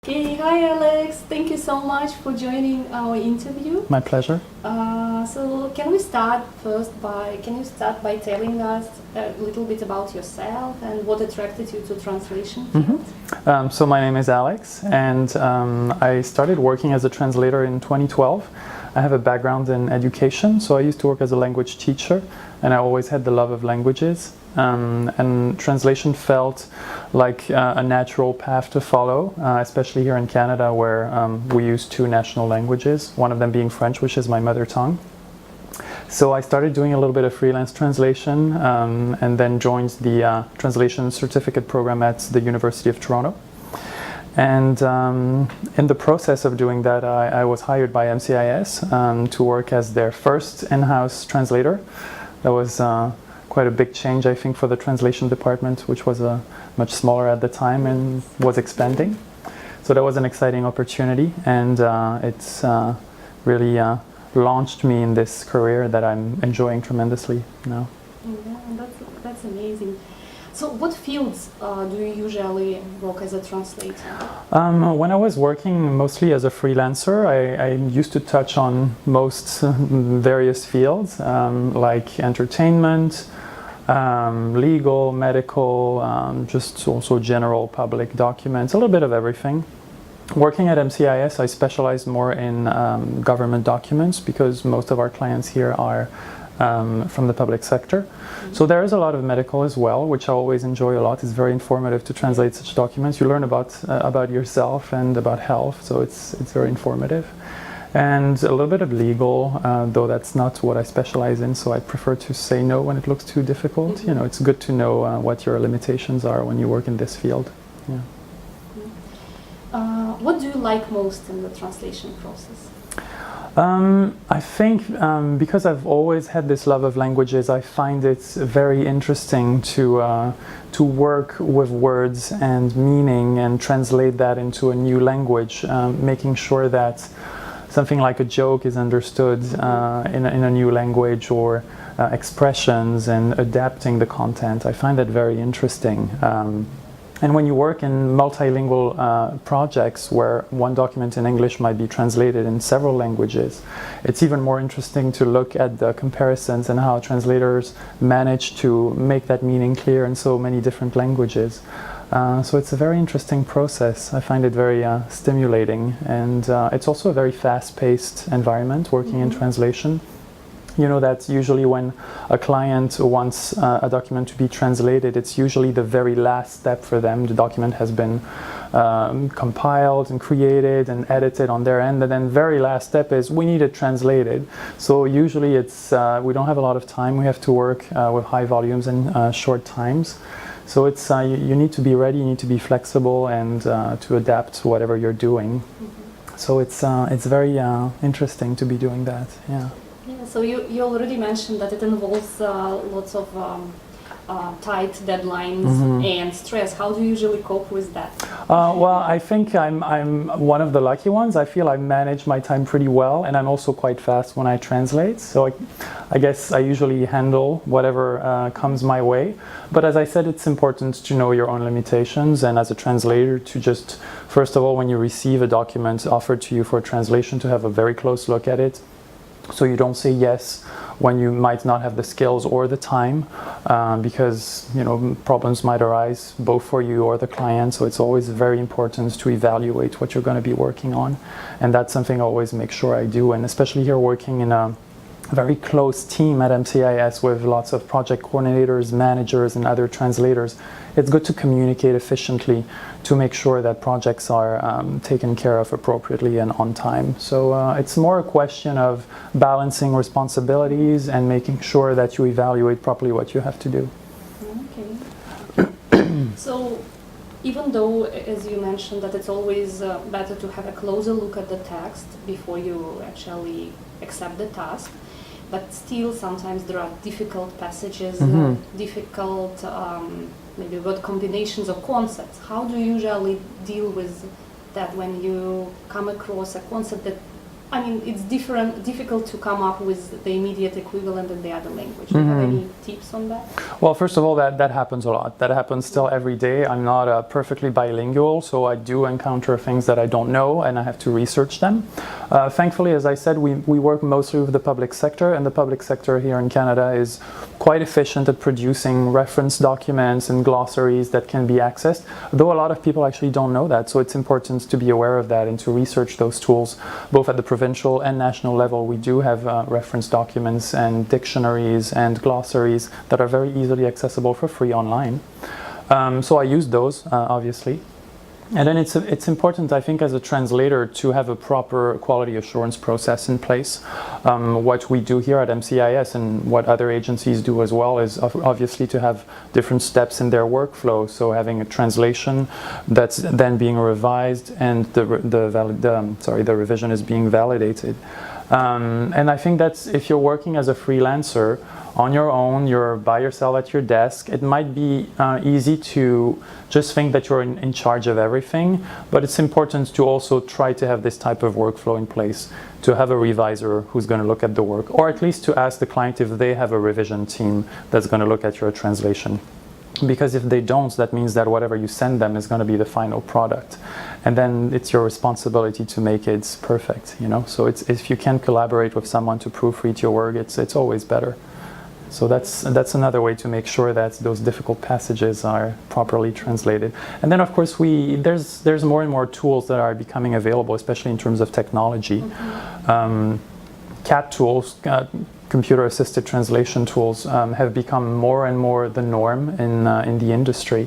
Okay, hi Alex, thank you so much for joining our interview. My pleasure. So can you start by telling us a little bit about yourself and what attracted you to translation field? So my name is Alex, and I started working as a translator in 2012. I have a background in education, so I used to work as a language teacher, and I always had the love of languages. And translation felt like a natural path to follow, especially here in Canada, where we use two national languages, one of them being French, which is my mother tongue. So I started doing a little bit of freelance translation and then joined the translation certificate program at the University of Toronto. And in the process of doing that, I was hired by MCIS to work as their first in-house translator. That was quite a big change, I think, for the translation department, which was much smaller at the time and was expanding. So that was an exciting opportunity, and it's really launched me in this career that I'm enjoying tremendously now. Yeah, that's amazing. So what fields do you usually work as a translator? When I was working mostly as a freelancer, I used to touch on most various fields, like entertainment, legal, medical, just also general public documents, a little bit of everything. Working at MCIS, I specialized more in government documents because most of our clients here are from the public sector. So there is a lot of medical as well, which I always enjoy a lot. It's very informative to translate such documents. You learn about yourself and about health, so it's very informative. And a little bit of legal, though that's not what I specialize in, so I prefer to say no when it looks too difficult. You know, it's good to know what your limitations are when you work in this field. Yeah. What do you like most in the translation process? I think because I've always had this love of languages, I find it very interesting to work with words and meaning and translate that into a new language, making sure that something like a joke is understood in a new language, or expressions, and adapting the content. I find that very interesting. And when you work in multilingual projects where one document in English might be translated in several languages, it's even more interesting to look at the comparisons and how translators manage to make that meaning clear in so many different languages. So it's a very interesting process. I find it very stimulating, and it's also a very fast-paced environment working in translation. You know that usually when a client wants a document to be translated, it's usually the very last step for them. The document has been compiled and created and edited on their end, and then very last step is we need it translated. So usually it's we don't have a lot of time. We have to work with high volumes and short times. So it's you need to be ready, you need to be flexible, and to adapt to whatever you're doing. So it's very interesting to be doing that. Yeah. Yeah, so you already mentioned that it involves lots of tight deadlines and stress. How do you usually cope with that? Well, I think I'm one of the lucky ones. I feel I manage my time pretty well, and I'm also quite fast when I translate. So I guess I usually handle whatever comes my way. But as I said, it's important to know your own limitations, and as a translator to just, first of all, when you receive a document offered to you for translation, to have a very close look at it. So you don't say yes when you might not have the skills or the time, because problems might arise both for you or the client. So it's always very important to evaluate what you're going to be working on, and that's something I always make sure I do. And especially here working in a very close team at MCIS with lots of project coordinators, managers, and other translators, it's good to communicate efficiently to make sure that projects are taken care of appropriately and on time. So it's more a question of balancing responsibilities and making sure that you evaluate properly what you have to do. Okay. So even though, as you mentioned, that it's always better to have a closer look at the text before you actually accept the task, but still sometimes there are difficult passages, difficult maybe word combinations or concepts. How do you usually deal with that when you come across a concept that I mean, it's difficult to come up with the immediate equivalent in the other language. Do you have any tips on that? Well, first of all, that happens a lot. That happens still every day. I'm not perfectly bilingual, so I do encounter things that I don't know, and I have to research them. Thankfully, as I said, we work mostly with the public sector, and the public sector here in Canada is quite efficient at producing reference documents and glossaries that can be accessed, though a lot of people actually don't know that, so it's important to be aware of that and to research those tools, both at the provincial and national level. We do have reference documents and dictionaries and glossaries that are very easily accessible for free online. So I use those, obviously. And then it's important, I think, as a translator to have a proper quality assurance process in place. What we do here at MCIS and what other agencies do as well is obviously to have different steps in their workflow. So having a translation that's then being revised and the revision is being validated. And I think that's, if you're working as a freelancer on your own, you're by yourself at your desk, it might be easy to just think that you're in charge of everything, but it's important to also try to have this type of workflow in place, to have a reviser who's going to look at the work, or at least to ask the client if they have a revision team that's going to look at your translation. Because if they don't, that means that whatever you send them is going to be the final product, and then it's your responsibility to make it perfect, you know. So if you can collaborate with someone to proofread your work, it's always better. So that's another way to make sure that those difficult passages are properly translated. And then of course there's more and more tools that are becoming available, especially in terms of technology. CAT tools, computer-assisted translation tools, have become more and more the norm in the industry.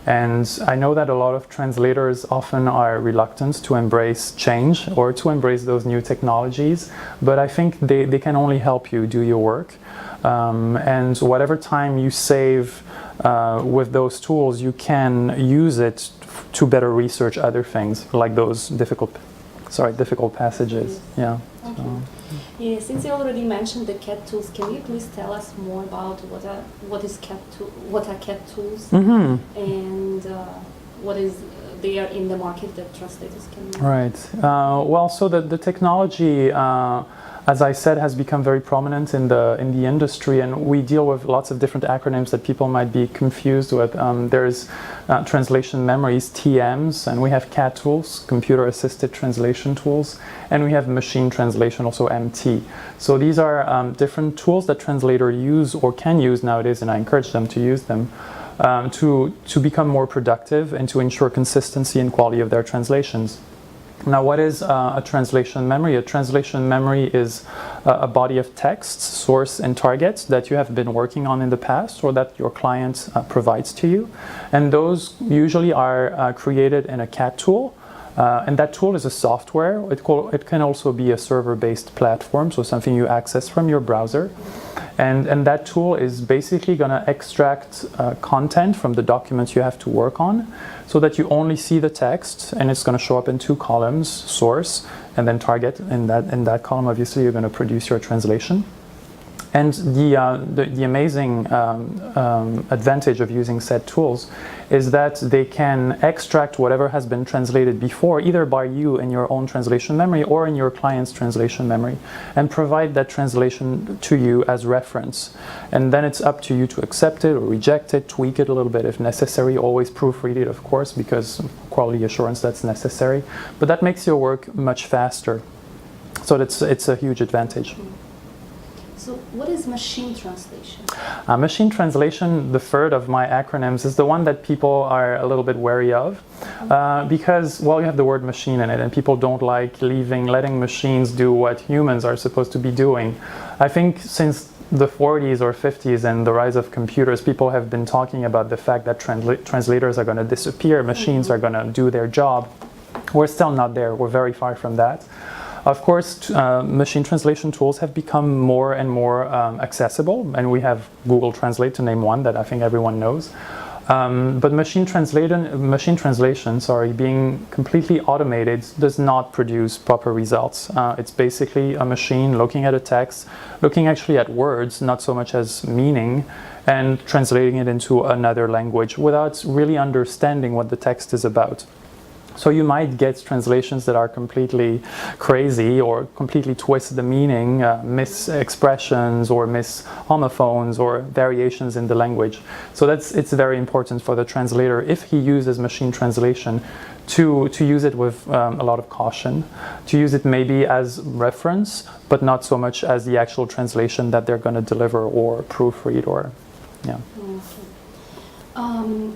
And I know that a lot of translators often are reluctant to embrace change or to embrace those new technologies, but I think they can only help you do your work. And whatever time you save with those tools, you can use it to better research other things, like those difficult passages. Yeah. Okay. Yeah, since you already mentioned the CAT tools, can you please tell us more about what are CAT tools, and what is there in the market that translators can use? Right. Well, so the technology, as I said, has become very prominent in the industry, and we deal with lots of different acronyms that people might be confused with. There's translation memories, TMs, and we have CAT tools, computer-assisted translation tools, and we have machine translation, also MT. So these are different tools that translators use or can use nowadays, and I encourage them to use them to become more productive and to ensure consistency and quality of their translations. Now, what is a translation memory? A translation memory is a body of text, source and target that you have been working on in the past or that your client provides to you. And those usually are created in a CAT tool. And that tool is a software. It can also be a server-based platform, so something you access from your browser. And that tool is basically going to extract content from the documents you have to work on so that you only see the text, and it's going to show up in two columns, source and then target. In that column, obviously, you're going to produce your translation. And the amazing advantage of using said tools is that they can extract whatever has been translated before, either by you in your own translation memory or in your client's translation memory, and provide that translation to you as reference. And then it's up to you to accept it or reject it, tweak it a little bit if necessary, always proofread it, of course, because quality assurance, that's necessary. But that makes your work much faster. So it's a huge advantage. So what is machine translation? Machine translation, the third of my acronyms, is the one that people are a little bit wary of because, well, you have the word machine in it, and people don't like letting machines do what humans are supposed to be doing. I think since the 40s or 50s and the rise of computers, people have been talking about the fact that translators are going to disappear, machines are going to do their job. We're still not there. We're very far from that. Of course, machine translation tools have become more and more accessible, and we have Google Translate, to name one that I think everyone knows. But machine translation, being completely automated, does not produce proper results. It's basically a machine looking at a text, looking actually at words, not so much as meaning, and translating it into another language without really understanding what the text is about. So you might get translations that are completely crazy or completely twist the meaning, miss expressions or miss homophones or variations in the language. So it's very important for the translator, if he uses machine translation, to use it with a lot of caution, to use it maybe as reference, but not so much as the actual translation that they're going to deliver or proofread or, yeah. Okay.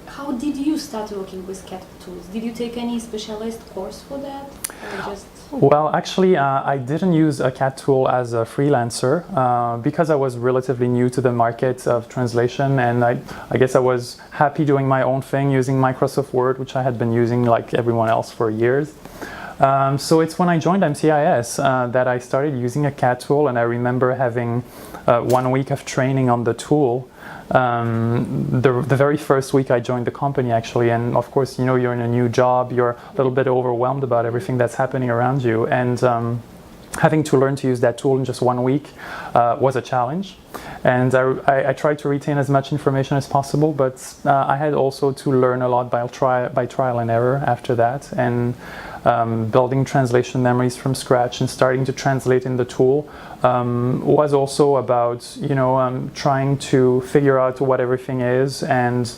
How did you start working with CAT tools? Did you take any specialized course for that? Or just... Well, actually, I didn't use a CAT tool as a freelancer because I was relatively new to the market of translation, and I guess I was happy doing my own thing using Microsoft Word, which I had been using like everyone else for years. So it's when I joined MCIS that I started using a CAT tool, and I remember having 1 week of training on the tool. The very first week I joined the company, actually, and of course, you know, you're in a new job, you're a little bit overwhelmed about everything that's happening around you, and having to learn to use that tool in just 1 week was a challenge. And I tried to retain as much information as possible, but I had also to learn a lot by trial and error after that, and building translation memories from scratch and starting to translate in the tool was also about, you know, trying to figure out what everything is and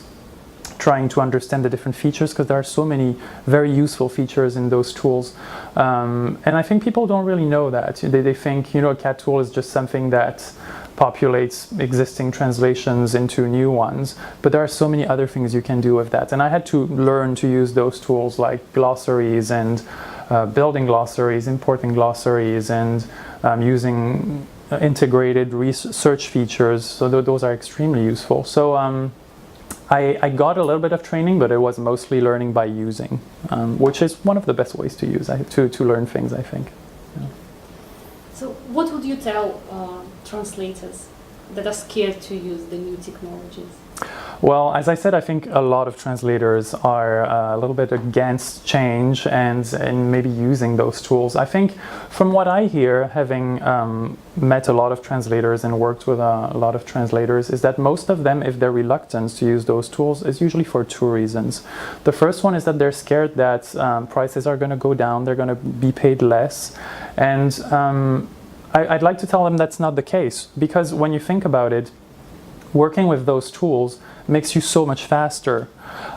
trying to understand the different features, because there are so many very useful features in those tools. And I think people don't really know that. They think, you know, a CAT tool is just something that populates existing translations into new ones, but there are so many other things you can do with that. And I had to learn to use those tools like glossaries and building glossaries, importing glossaries, and using integrated search features. So those are extremely useful. So I got a little bit of training, but it was mostly learning by using, which is one of the best ways to use to learn things, I think. Yeah. So what would you tell translators that are scared to use the new technologies? Well, as I said, I think a lot of translators are a little bit against change and maybe using those tools. I think from what I hear, having met a lot of translators and worked with a lot of translators, is that most of them, if they're reluctant to use those tools, is usually for two reasons. The first one is that they're scared that prices are going to go down, they're going to be paid less, and I'd like to tell them that's not the case, because when you think about it, working with those tools makes you so much faster.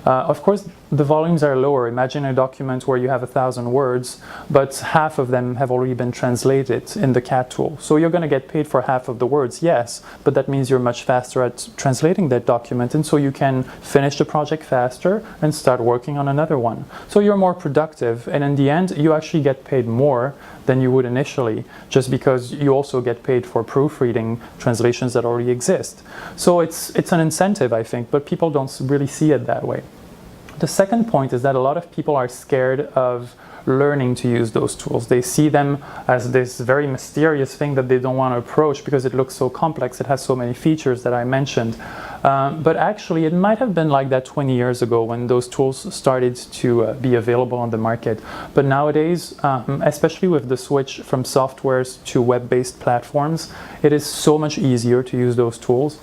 Of course, the volumes are lower. Imagine a document where you have 1,000 words, but half of them have already been translated in the CAT tool. So you're going to get paid for half of the words, yes, but that means you're much faster at translating that document, and so you can finish the project faster and start working on another one. So you're more productive, and in the end, you actually get paid more than you would initially, just because you also get paid for proofreading translations that already exist. So it's an incentive, I think, but people don't really see it that way. The second point is that a lot of people are scared of learning to use those tools. They see them as this very mysterious thing that they don't want to approach because it looks so complex, it has so many features that I mentioned. But actually it might have been like that 20 years ago when those tools started to be available on the market. But nowadays, especially with the switch from softwares to web-based platforms, it is so much easier to use those tools.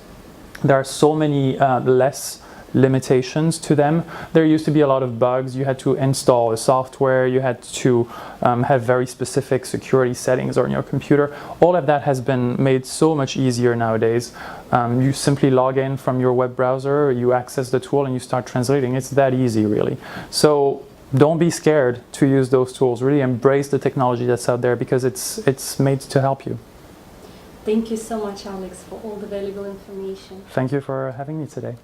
There are so many less limitations to them. There used to be a lot of bugs. You had to install a software, you had to have very specific security settings on your computer. All of that has been made so much easier nowadays. You simply log in from your web browser, you access the tool, and you start translating. It's that easy, really. So don't be scared to use those tools. Really embrace the technology that's out there, because it's made to help you. Thank you so much, Alex, for all the valuable information. Thank you for having me today.